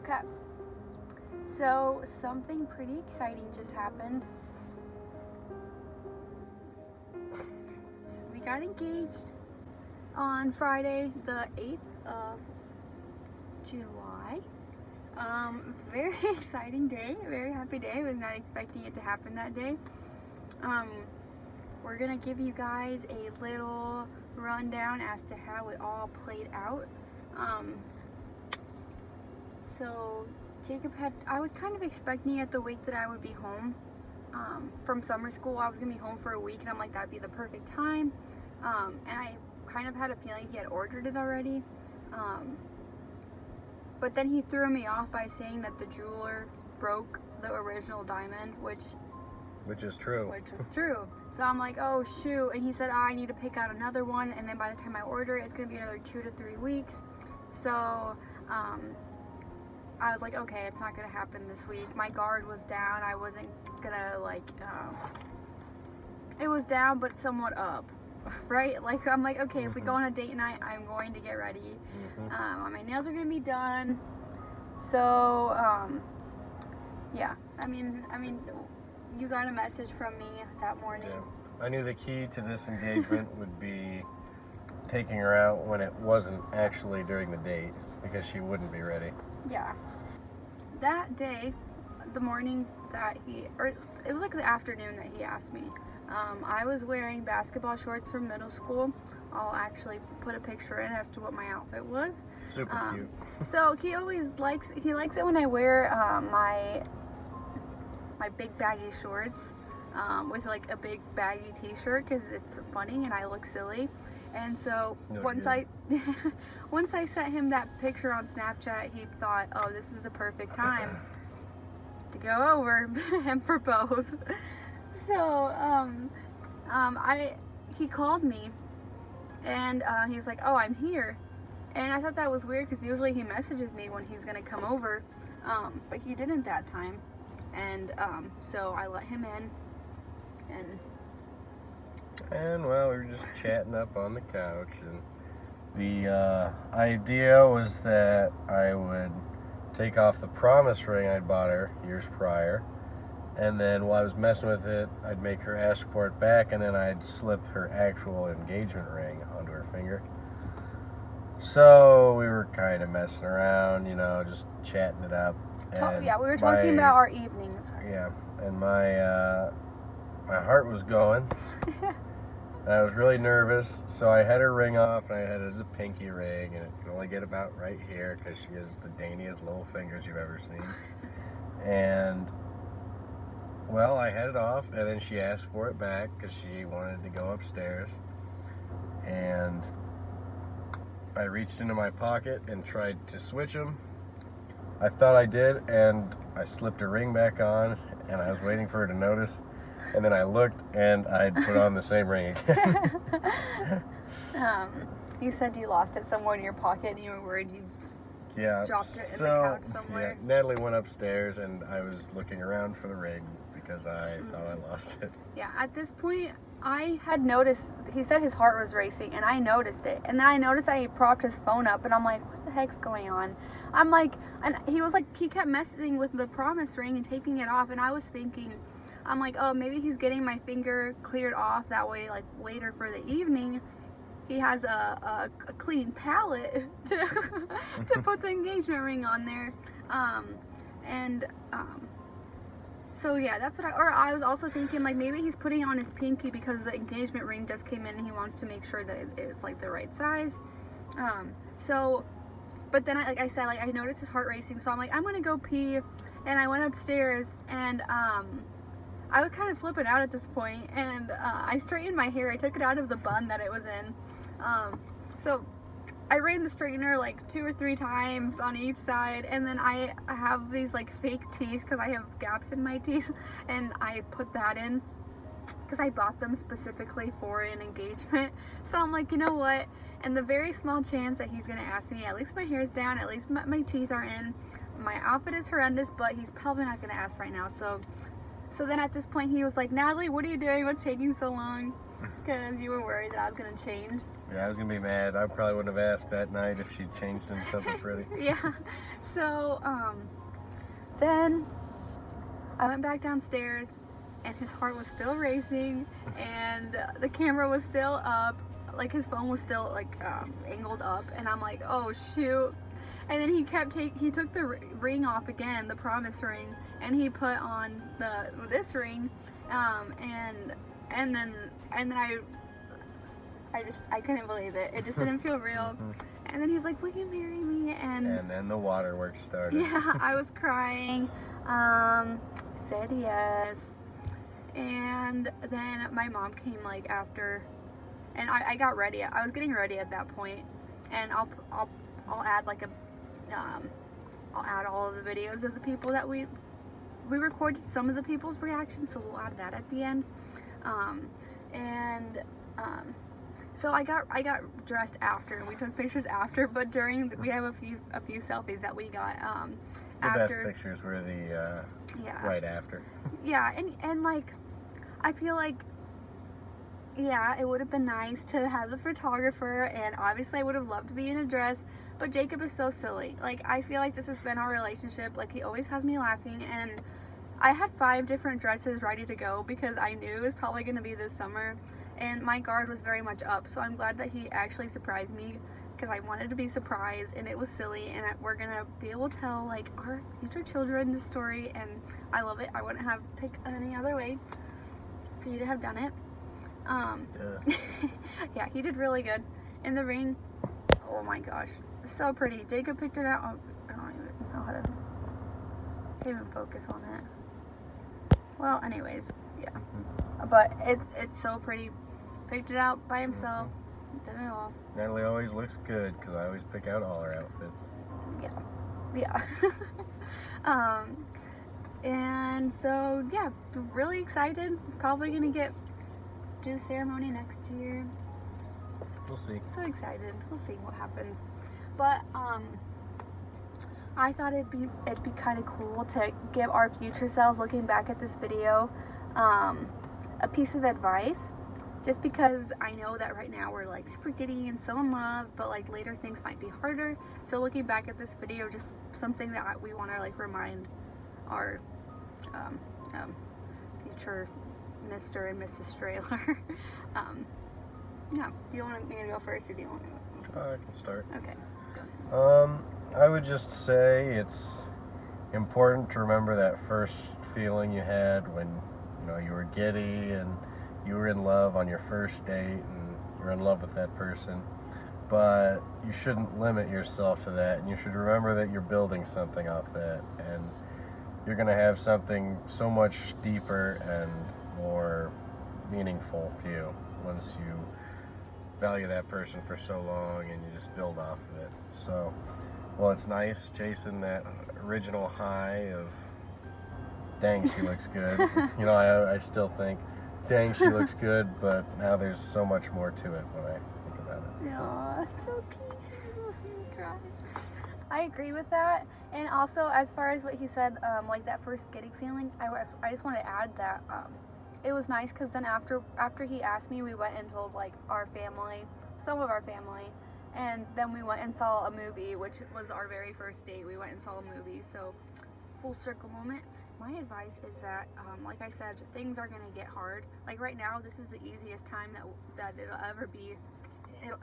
Okay. So something pretty exciting just happened. We got engaged on Friday, the 8th of July. Very exciting day, very happy day. I was not expecting it to happen that day. We're gonna give you guys a little rundown as to how it all played out. So Jacob I was kind of expecting it the week that I would be home from summer school. I was gonna be home for a week, and I'm like, that'd be the perfect time. And I kind of had a feeling he had ordered it already. But then he threw me off by saying that the jeweler broke the original diamond, which is true. So I'm like, oh shoot. And he said, I need to pick out another one, and then by the time I order it, it's gonna be another 2 to 3 weeks. So I was like, okay, it's not gonna happen this week. My guard was down. I wasn't gonna it was down but somewhat up, right? Like, I'm like, okay, if we go on a date night, I'm going to get ready. My nails are gonna be done. So yeah, I mean you got a message from me that morning. Yeah. I knew the key to this engagement would be taking her out when it wasn't actually during the date, because she wouldn't be ready. Yeah. That day, the morning that it was like the afternoon that he asked me. I was wearing basketball shorts from middle school. I'll actually put a picture in as to what my outfit was. Super cute. So he likes it when I wear my big baggy shorts with like a big baggy t-shirt, because it's funny and I look silly. And so once I sent him that picture on Snapchat, he thought, oh, this is the perfect time to go over and propose. So he called me, and he's like, oh, I'm here. And I thought that was weird, because usually he messages me when he's gonna come over, but he didn't that time. And so I let him in, and well, we were just chatting up on the couch, and the idea was that I would take off the promise ring I'd bought her years prior, and then while I was messing with it, I'd make her ask for it back, and then I'd slip her actual engagement ring onto her finger. So we were kind of messing around, just chatting it up. And we were talking about our evenings. Yeah, and my heart was going. And I was really nervous, so I had her ring off, and I had it as a pinky ring, and it could only get about right here, because she has the daintiest little fingers you've ever seen. And well, I had it off, and then she asked for it back because she wanted to go upstairs. And I reached into my pocket and tried to switch them. I thought I did, and I slipped her ring back on, and I was waiting for her to notice. And then I looked, and I'd put on the same ring again. You said you lost it somewhere in your pocket, and you were worried you dropped it in the couch somewhere. Yeah, Natalie went upstairs, and I was looking around for the ring because I thought I lost it. Yeah, at this point, I had noticed, he said his heart was racing, and I noticed it. And then I noticed that he propped his phone up, and I'm like, what the heck's going on? I'm like, and he was like, he kept messing with the promise ring and taking it off, and I was thinking, I'm like, oh, maybe he's getting my finger cleared off, that way, like, later for the evening, he has a clean palette to put the engagement ring on there. So yeah, that's what I was also thinking, like, maybe he's putting it on his pinky because the engagement ring just came in and he wants to make sure that it's like the right size. But then I said, I noticed his heart racing, so I'm like, I'm gonna go pee, and I went upstairs, and I was kind of flipping out at this point, and I straightened my hair. I took it out of the bun that it was in. So I ran the straightener like 2 or 3 times on each side, and then I have these like fake teeth because I have gaps in my teeth, and I put that in because I bought them specifically for an engagement. So I'm like, you know what? And the very small chance that he's gonna ask me, at least my hair's down, at least my teeth are in. My outfit is horrendous, but he's probably not gonna ask right now. So then at this point he was like, Natalie, what are you doing? What's taking so long? Because you were worried that I was gonna change. Yeah, I was gonna be mad. I probably wouldn't have asked that night if she'd changed into something pretty. Yeah. So, then I went back downstairs and his heart was still racing and the camera was still up. Like his phone was still like angled up, and I'm like, oh shoot. And then he took the ring off again, the promise ring, and he put on this ring, and then I couldn't believe it. It just didn't feel real. And then he's like, will you marry me? And then the waterworks started. Yeah, I was crying. Said yes. And then my mom came like after, and I got ready. I was getting ready at that point, and I'll add like I'll add all of the videos of the people that we recorded some of the people's reactions, so we'll add that at the end. So I got dressed after, and we took pictures after. But we have a few selfies that we got The after. best pictures were the Yeah. right after. Yeah, and like I feel like, yeah, it would have been nice to have the photographer, and obviously I would have loved to be in a dress, but Jacob is so silly. Like, I feel like this has been our relationship. Like, he always has me laughing, and I had 5 different dresses ready to go because I knew it was probably going to be this summer, and my guard was very much up, so I'm glad that he actually surprised me because I wanted to be surprised, and it was silly, and we're going to be able to tell, like, our future children this story, and I love it. I wouldn't have picked any other way for you to have done it. Yeah, he did really good. In the ring, oh my gosh, so pretty. Jacob picked it out. Oh, I don't even know how to even focus on it. Well, anyways, yeah. But it's so pretty. Picked it out by himself. Did it all. Natalie always looks good because I always pick out all her outfits. Yeah. And so yeah, really excited. Probably gonna do ceremony next year. We'll see. So excited. We'll see what happens. But I thought it'd be kind of cool to give our future selves, looking back at this video, a piece of advice. Just because I know that right now we're like super giddy and so in love, but like later things might be harder. So looking back at this video, just something that we want to like remind our future Mr. and Mrs. Strahler. Yeah. Do you want me to go first, or do you want me to go? I can start. Okay. Go. I would just say it's important to remember that first feeling you had when you were giddy and you were in love on your first date and you're in love with that person. But you shouldn't limit yourself to that, and you should remember that you're building something off that, and you're going to have something so much deeper and more meaningful to you once you value that person for so long and you just build off of it. So, well, it's nice chasing that original high of, dang, she looks good. I still think, dang, she looks good, but now there's so much more to it when I think about it. Aw, so cute. Cry. I agree with that. And also, as far as what he said, like that first giddy feeling, I just want to add that it was nice because then after he asked me, we went and told like our family, some of our family, and then we went and saw a movie, which was our very first date. We went and saw a movie, so full circle moment. My advice is that, like I said, things are gonna get hard. Like right now, this is the easiest time that it'll ever be. It'll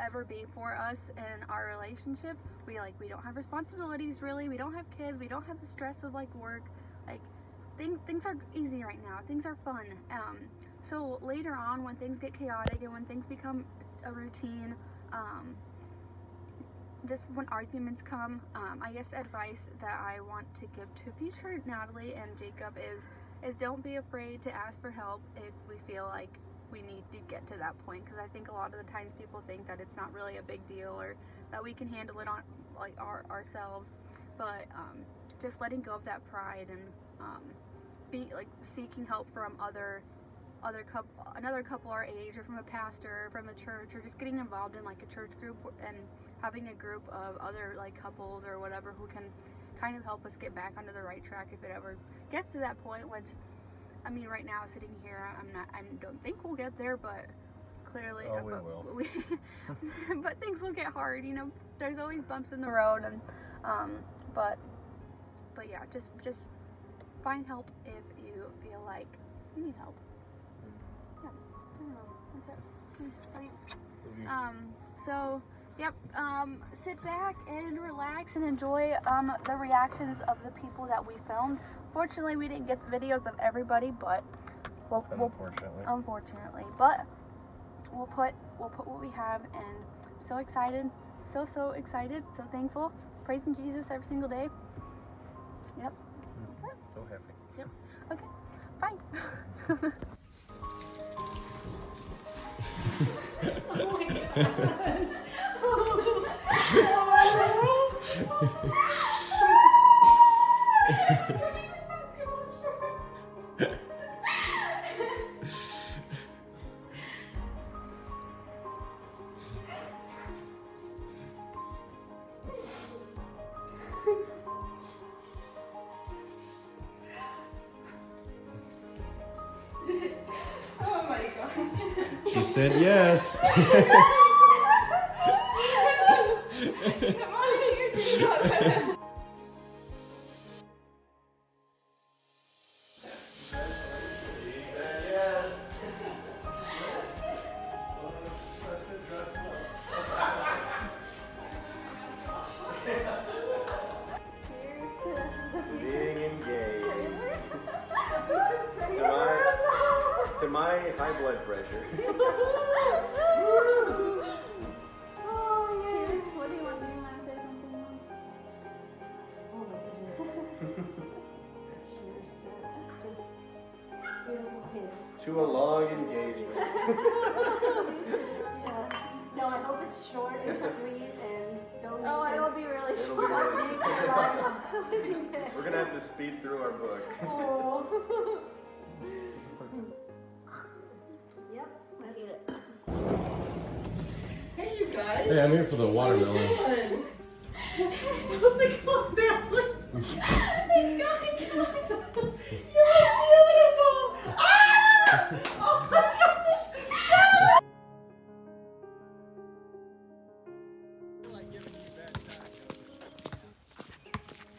ever be for us in our relationship. We don't have responsibilities really. We don't have kids. We don't have the stress of like work. Like things are easy right now. Things are fun. So later on, when things get chaotic and when things become a routine, just when arguments come, I guess advice that I want to give to future Natalie and Jacob is don't be afraid to ask for help if we feel like we need to get to that point, because I think a lot of the times people think that it's not really a big deal or that we can handle it on like ourselves, but just letting go of that pride and be like seeking help from another couple our age, or from a pastor, from a church, or just getting involved in like a church group and having a group of other like couples or whatever who can kind of help us get back onto the right track if it ever gets to that point, which I mean right now sitting here I don't think we'll get there, but clearly. Oh, we will. But things will get hard, you know. There's always bumps in the road, and but yeah, just find help if you feel like you need help. Yeah, I don't know. That's it. Right. So. Yep, sit back and relax and enjoy the reactions of the people that we filmed. Fortunately, we didn't get videos of everybody, but unfortunately, but we'll put what we have, and so excited, so excited, so thankful, praising Jesus every single day. Yep, that's it. So happy. Yep. Okay, bye. Oh my God. Oh my gosh. She said yes. Come on, you're doing it. She said yes. Cheers to Being engaged. to To my high blood pressure. Oh, yes. Cheers. What do you want? Do you want to say something, Mom? Oh my goodness. Cheers to just beautiful kids. To a long engagement. Yeah. No, I hope it's short and sweet and don't Oh, make it'll be really It'll be fun. don't make your life a living day. We're gonna have to speed through our book. Oh. Yep, that's it. Hey, you guys. Hey, I'm here for the watermelon. How's it going, Natalie? It's going good. You look beautiful. Ah! Oh my gosh.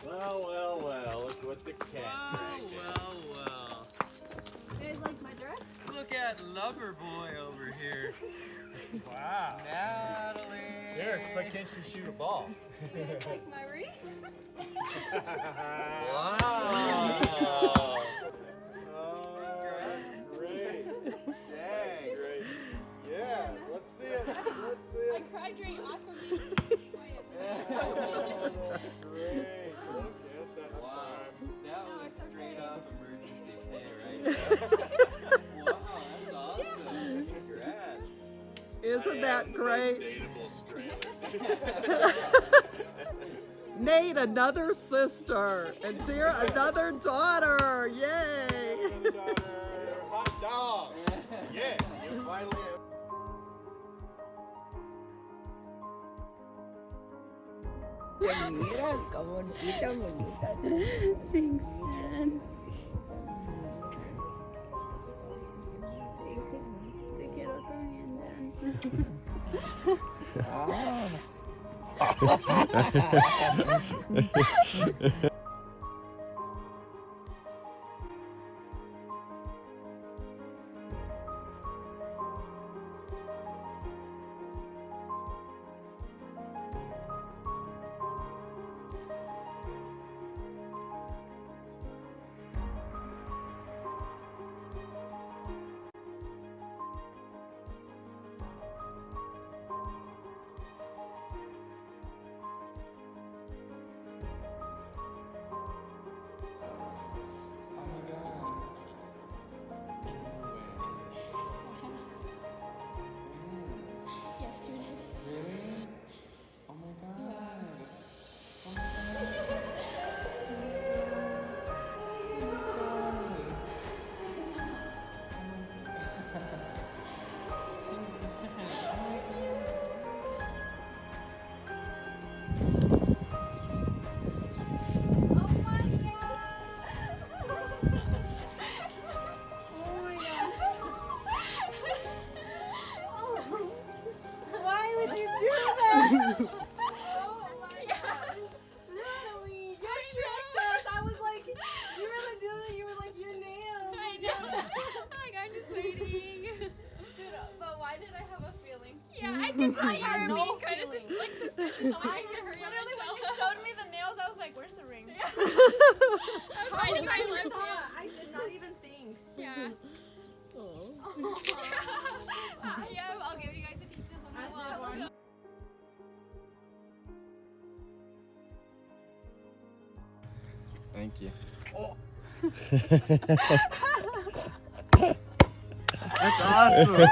Well, look what the cat dragged in. Well. You guys like my dress? Look at Loverboy over here. Wow. Natalie. Here, why can't you shoot a ball? You guys like my wreath? Wow. Oh, that's great. Dang. Great. Yeah, let's see it. Let's see I it. cried during Aquaman. Oh, that's great. Look at that. Wow. That was it's okay. straight off emergency pay right there. Wow, that's awesome. Congrats. Isn't that great? Dateable straight. Nate, another sister. And dear, another daughter. Yay. Hot dog. Yeah, you finally have. Mira, como bonita, bonita. Thanks, man. Te quiero también, Dan. Literally, when you showed me the nails, I was like, "Where's the ring?" I did not even think. Yeah. Oh. Yeah, I'll give you guys the details on that one. Thank you. That's awesome.